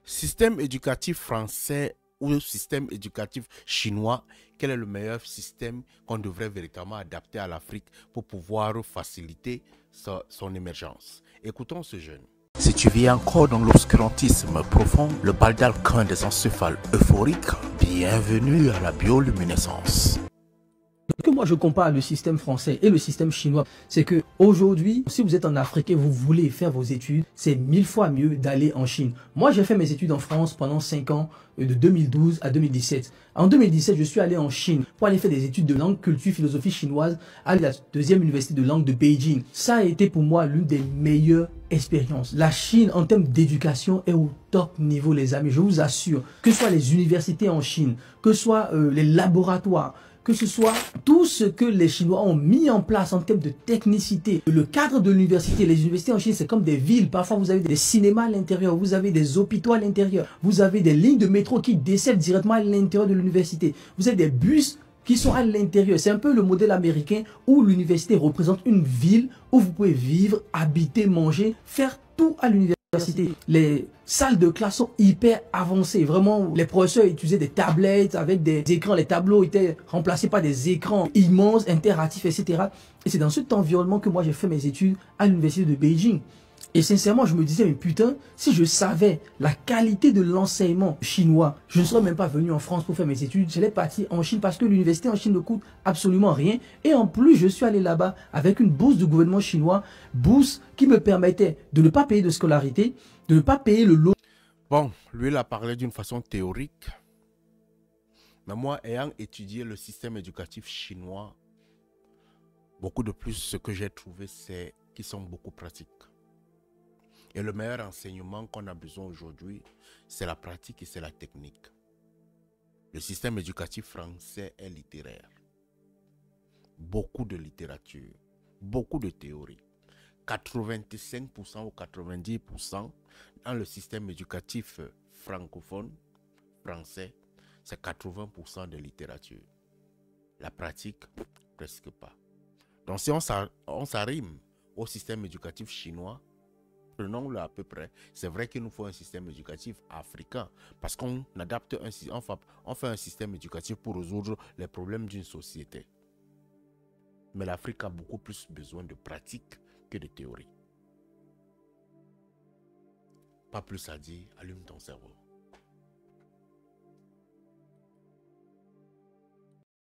Système éducatif français ou système éducatif chinois, quel est le meilleur système qu'on devrait véritablement adapter à l'Afrique pour pouvoir faciliter son émergence? Écoutons ce jeune. Si tu vis encore dans l'obscurantisme profond, le bal d'alcun des encéphales euphoriques, bienvenue à la bioluminescence. Ce que moi je compare le système français et le système chinois, c'est que aujourd'hui, si vous êtes en Afrique et vous voulez faire vos études, c'est 1000 fois mieux d'aller en Chine. Moi, j'ai fait mes études en France pendant 5 ans, de 2012 à 2017. En 2017, je suis allé en Chine pour aller faire des études de langue, culture, philosophie chinoise à la deuxième université de langue de Beijing. Ça a été pour moi l'une des meilleures expériences. La Chine, en termes d'éducation, est au top niveau, les amis. Je vous assure, que ce soit les universités en Chine, que ce soit les laboratoires, que ce soit tout ce que les Chinois ont mis en place en termes de technicité. Le cadre de l'université, les universités en Chine, c'est comme des villes. Parfois, vous avez des cinémas à l'intérieur, vous avez des hôpitaux à l'intérieur, vous avez des lignes de métro qui desservent directement à l'intérieur de l'université. Vous avez des bus qui sont à l'intérieur. C'est un peu le modèle américain où l'université représente une ville où vous pouvez vivre, habiter, manger, faire tout à l'université. Les salles de classe sont hyper avancées. Vraiment, les professeurs utilisaient des tablettes avec des écrans. Les tableaux étaient remplacés par des écrans immenses, interactifs, etc. Et c'est dans cet environnement que moi j'ai fait mes études à l'université de Beijing. Et sincèrement, je me disais, mais putain, si je savais la qualité de l'enseignement chinois, je ne serais même pas venu en France pour faire mes études. J'allais partir en Chine parce que l'université en Chine ne coûte absolument rien. Et en plus, je suis allé là-bas avec une bourse du gouvernement chinois, bourse qui me permettait de ne pas payer de scolarité, de ne pas payer le lot. Bon, lui, il a parlé d'une façon théorique. Mais moi, ayant étudié le système éducatif chinois, beaucoup de plus, ce que j'ai trouvé, c'est qu'ils sont beaucoup pratiques. Et le meilleur enseignement qu'on a besoin aujourd'hui, c'est la pratique et c'est la technique. Le système éducatif français est littéraire. Beaucoup de littérature, beaucoup de théorie. 85% ou 90% dans le système éducatif francophone, français, c'est 80% de littérature. La pratique, presque pas. Donc si on s'arrime au système éducatif chinois, prenons-le à peu près. C'est vrai qu'il nous faut un système éducatif africain parce qu'on adapte on fait un système éducatif pour résoudre les problèmes d'une société. Mais l'Afrique a beaucoup plus besoin de pratique que de théorie. Pas plus à dire, allume ton cerveau.